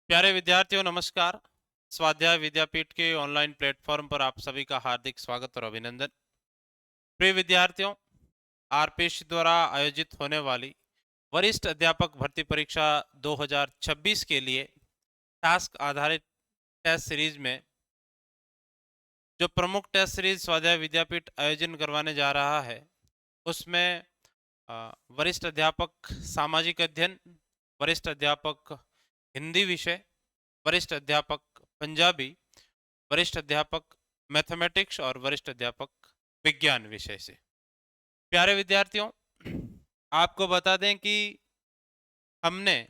प्यारे विद्यार्थियों नमस्कार। स्वाध्याय विद्यापीठ के ऑनलाइन प्लेटफॉर्म पर आप सभी का हार्दिक स्वागत और अभिनंदन। प्रिय विद्यार्थियों, आरपीएससी द्वारा आयोजित होने वाली वरिष्ठ अध्यापक भर्ती परीक्षा 2026 के लिए टास्क आधारित टेस्ट सीरीज में जो प्रमुख टेस्ट सीरीज स्वाध्याय विद्यापीठ आयोजन करवाने जा रहा है उसमें वरिष्ठ अध्यापक सामाजिक अध्ययन, वरिष्ठ अध्यापक हिंदी विषय, वरिष्ठ अध्यापक पंजाबी, वरिष्ठ अध्यापक मैथमेटिक्स और वरिष्ठ अध्यापक विज्ञान विषय से। प्यारे विद्यार्थियों, आपको बता दें कि हमने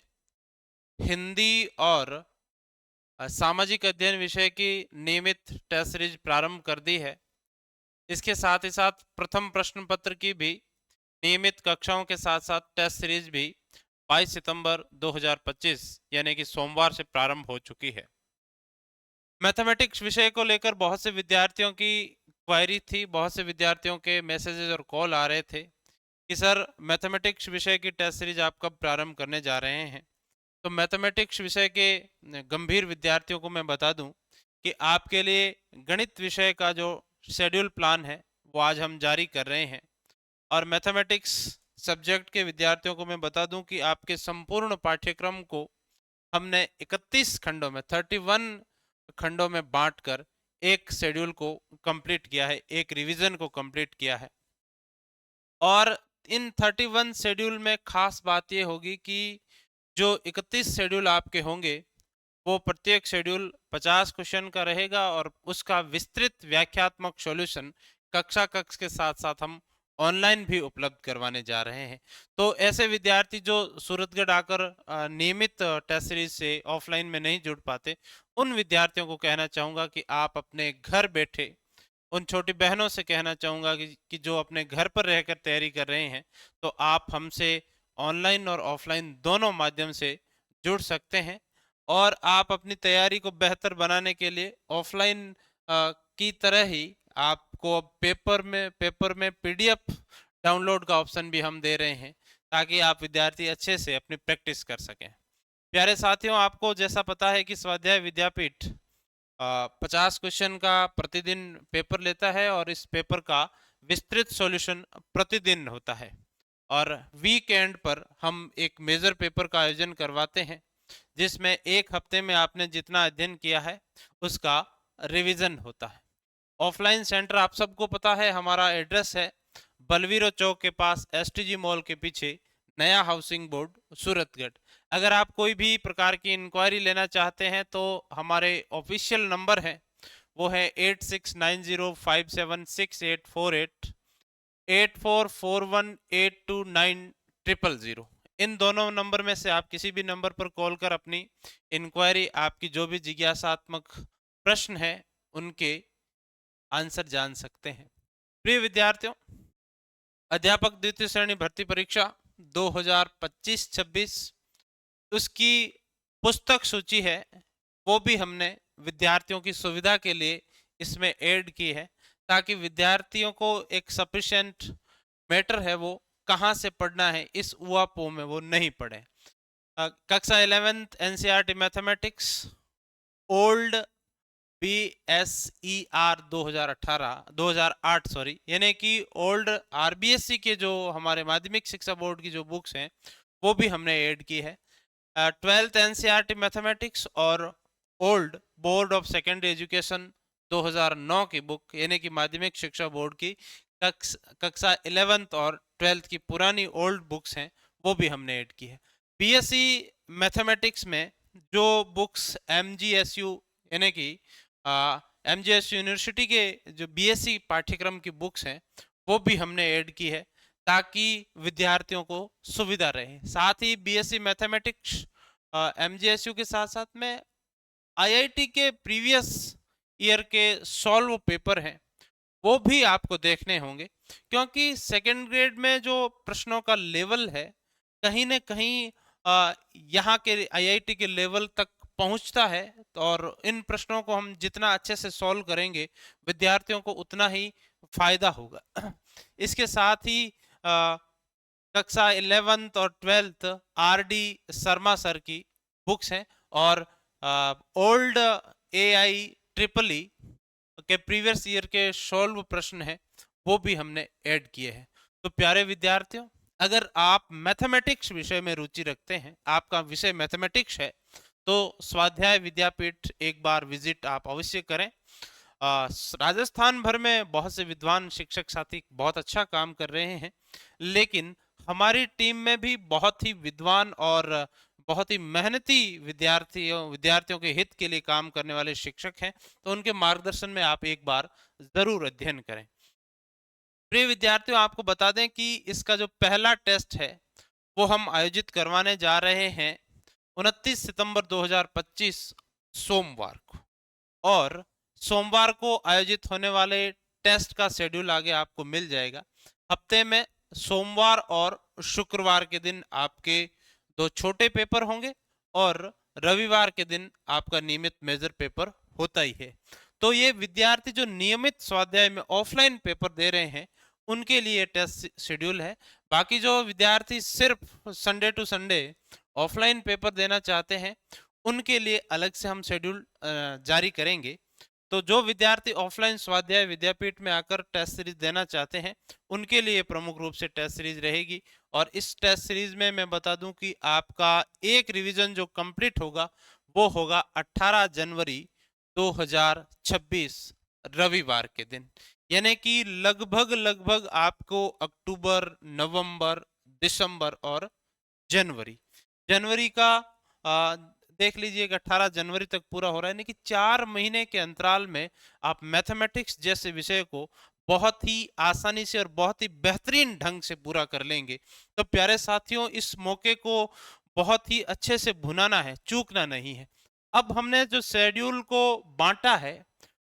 हिंदी और सामाजिक अध्ययन विषय की नियमित टेस्ट सीरीज प्रारंभ कर दी है। इसके साथ ही साथ प्रथम प्रश्न पत्र की भी नियमित कक्षाओं के साथ साथ टेस्ट सीरीज भी 22 सितंबर 2025 यानी कि सोमवार से प्रारंभ हो चुकी है। मैथमेटिक्स विषय को लेकर बहुत से विद्यार्थियों की क्वायरी थी, बहुत से विद्यार्थियों के मैसेजेस और कॉल आ रहे थे कि सर मैथमेटिक्स विषय की टेस्ट सीरीज आप कब प्रारंभ करने जा रहे हैं। तो मैथमेटिक्स विषय के गंभीर विद्यार्थियों को मैं बता दूं कि आपके लिए गणित विषय का जो शेड्यूल प्लान है वो आज हम जारी कर रहे हैं। और मैथमेटिक्स सब्जेक्ट के विद्यार्थियों को मैं बता दूं कि आपके संपूर्ण पाठ्यक्रम को हमने 31 खंडों में 31 खंडों में बांटकर एक शेड्यूल को कंप्लीट किया है, एक रिवीजन को कंप्लीट किया है। और इन 31 शेड्यूल में खास बात यह होगी कि जो 31 शेड्यूल आपके होंगे वो प्रत्येक शेड्यूल 50 क्वेश्चन का रहेगा और उसका विस्तृत व्याख्यात्मक सॉल्यूशन कक्षा कक्ष के साथ साथ हम ऑनलाइन भी उपलब्ध करवाने जा रहे हैं। तो ऐसे विद्यार्थी जो सूरतगढ़ आकर नियमित टेस्ट सीरीज से ऑफलाइन में नहीं जुड़ पाते, उन विद्यार्थियों को कहना चाहूँगा कि आप अपने घर बैठे, उन छोटी बहनों से कहना चाहूँगा कि जो अपने घर पर रहकर तैयारी कर रहे हैं, तो आप हमसे ऑनलाइन और ऑफलाइन दोनों माध्यम से जुड़ सकते हैं। और आप अपनी तैयारी को बेहतर बनाने के लिए ऑफलाइन की तरह ही आपको अब पेपर में पीडीएफ डाउनलोड का ऑप्शन भी हम दे रहे हैं ताकि आप विद्यार्थी अच्छे से अपनी प्रैक्टिस कर सकें। प्यारे साथियों, आपको जैसा पता है कि स्वाध्याय विद्यापीठ 50 क्वेश्चन का प्रतिदिन पेपर लेता है और इस पेपर का विस्तृत सॉल्यूशन प्रतिदिन होता है। और वीकेंड पर हम एक मेजर पेपर का आयोजन करवाते हैं जिसमें एक हफ्ते में आपने जितना अध्ययन किया है उसका रिवीजन होता है। ऑफलाइन सेंटर आप सबको पता है, हमारा एड्रेस है बलवीरो चौक के पास एसटीजी मॉल के पीछे, नया हाउसिंग बोर्ड, सूरतगढ़। अगर आप कोई भी प्रकार की इंक्वायरी लेना चाहते हैं तो हमारे ऑफिशियल नंबर है, वो है 8690576848, 8441829000। इन दोनों नंबर में से आप किसी भी नंबर पर कॉल कर अपनी इंक्वायरी, आपकी जो भी जिज्ञासात्मक प्रश्न है उनके आंसर जान सकते हैं। प्रिय विद्यार्थियों, अध्यापक द्वितीय श्रेणी भर्ती परीक्षा 2025-26 उसकी पुस्तक सूची है, वो भी हमने विद्यार्थियों की सुविधा के लिए इसमें ऐड की है ताकि विद्यार्थियों को एक सफिशिएंट मैटर है वो कहाँ से पढ़ना है इस उआपो में वो नहीं पढ़े। कक्षा 11th NCERT mathematics old BSER 2008 sorry, यानी कि ओल्ड आरबीएससी के जो हमारे माध्यमिक शिक्षा बोर्ड की जो बुक्स हैं वो भी हमने ऐड की है। 12th एनसीईआरटी मैथमेटिक्स और old board of secondary education 2009 की बुक यानी कि माध्यमिक शिक्षा बोर्ड की कक्षा 11th और 12th की पुरानी ओल्ड बुक्स हैं वो भी हमने ऐड की है। बीएससी मैथमेटिक्स में जो बुक्स एमजीएसयू यानी कि एमजीएस यूनिवर्सिटी के जो बीएससी पाठ्यक्रम की बुक्स हैं वो भी हमने ऐड की है ताकि विद्यार्थियों को सुविधा रहे। साथ ही बीएससी मैथमेटिक्स एमजीएसयू के साथ साथ में आईआईटी के प्रीवियस ईयर के सॉल्व पेपर हैं वो भी आपको देखने होंगे, क्योंकि सेकेंड ग्रेड में जो प्रश्नों का लेवल है कहीं ना कहीं यहाँ के आईआईटी के लेवल तक पहुँचता है। और इन प्रश्नों को हम जितना अच्छे से सॉल्व करेंगे विद्यार्थियों को उतना ही फायदा होगा। इसके साथ ही कक्षा 11th और 12th आरडी शर्मा सर की बुक्स हैं और ओल्ड AI ट्रिपल ई के प्रीवियस ईयर के सॉल्व प्रश्न है वो भी हमने ऐड किए हैं। तो प्यारे विद्यार्थियों, अगर आप मैथमेटिक्स विषय में रुचि रखते हैं, आपका विषय मैथमेटिक्स है, तो स्वाध्याय विद्यापीठ एक बार विजिट आप अवश्य करें। राजस्थान भर में बहुत से विद्वान शिक्षक साथी बहुत अच्छा काम कर रहे हैं, लेकिन हमारी टीम में भी बहुत ही विद्वान और बहुत ही मेहनती विद्यार्थियों के हित के लिए काम करने वाले शिक्षक हैं। तो उनके मार्गदर्शन में आप एक बार जरूर अध्ययन करें। प्रिय विद्यार्थियों, आपको बता दें कि इसका जो पहला टेस्ट है वो हम आयोजित करवाने जा रहे हैं 29 सितंबर 2025 सोमवार को। और सोमवार को आयोजित होने वाले टेस्ट का शेड्यूल आगे आपको मिल जाएगा। हफ्ते में सोमवार और शुक्रवार के दिन आपके दो छोटे पेपर होंगे और रविवार के दिन आपका नियमित मेजर पेपर होता ही है। तो ये विद्यार्थी जो नियमित स्वाध्याय में ऑफलाइन पेपर दे रहे हैं उनके लिए टेस्ट शेड्यूल है। बाकी जो विद्यार्थी सिर्फ Sunday to Sunday offline paper देना चाहते हैं उनके लिए अलग से हम शेड्यूल जारी करेंगे। तो जो विद्यार्थी ऑफलाइन स्वाध्याय विद्यापीठ में आकर टेस्ट सीरीज देना चाहते हैं उनके लिए प्रमुख रूप से टेस्ट सीरीज रहेगी। और इस टेस्ट सीरीज में मैं बता दूं कि आपका एक रिवीजन जो कंप्लीट होगा वो होगा 18 जनवरी 2026 रविवार के दिन। यानी कि लगभग लगभग आपको अक्टूबर, नवंबर, दिसंबर और जनवरी जनवरी का देख लीजिए 18 जनवरी तक पूरा हो रहा है। यानी कि 4 महीने के अंतराल में आप मैथमेटिक्स जैसे विषय को बहुत ही आसानी से और बहुत ही बेहतरीन ढंग से पूरा कर लेंगे। तो प्यारे साथियों, इस मौके को बहुत ही अच्छे से भुनाना है, चूकना नहीं है। अब हमने जो शेड्यूल को बांटा है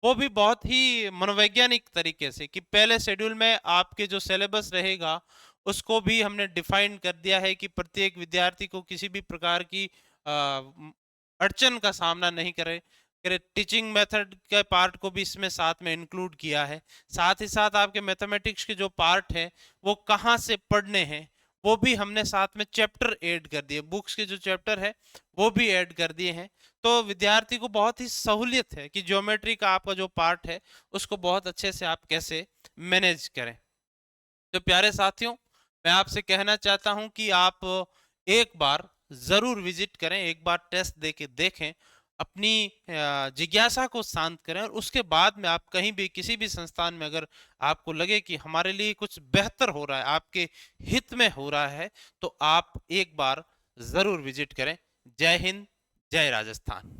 वो भी बहुत ही मनोवैज्ञानिक तरीके से कि पहले शेड्यूल में आपके जो सिलेबस रहेगा उसको भी हमने डिफाइन कर दिया है कि प्रत्येक विद्यार्थी को किसी भी प्रकार की अड़चन का सामना नहीं करे। टीचिंग मेथड के पार्ट को भी इसमें साथ में इंक्लूड किया है। साथ ही साथ आपके मैथमेटिक्स के जो पार्ट है वो कहाँ से पढ़ने हैं वो भी हमने साथ में चैप्टर ऐड कर दिए, बुक्स के जो चैप्टर है वो भी ऐड कर दिए हैं। तो विद्यार्थी को बहुत ही सहूलियत है कि ज्योमेट्री का आपका जो पार्ट है उसको बहुत अच्छे से आप कैसे मैनेज करें। तो प्यारे साथियों, मैं आपसे कहना चाहता हूं कि आप एक बार जरूर विजिट करें, एक बार टेस्ट देके देखें, अपनी जिज्ञासा को शांत करें और उसके बाद में आप कहीं भी किसी भी संस्थान में अगर आपको लगे कि हमारे लिए कुछ बेहतर हो रहा है, आपके हित में हो रहा है, तो आप एक बार जरूर विजिट करें। जय हिंद, जय राजस्थान।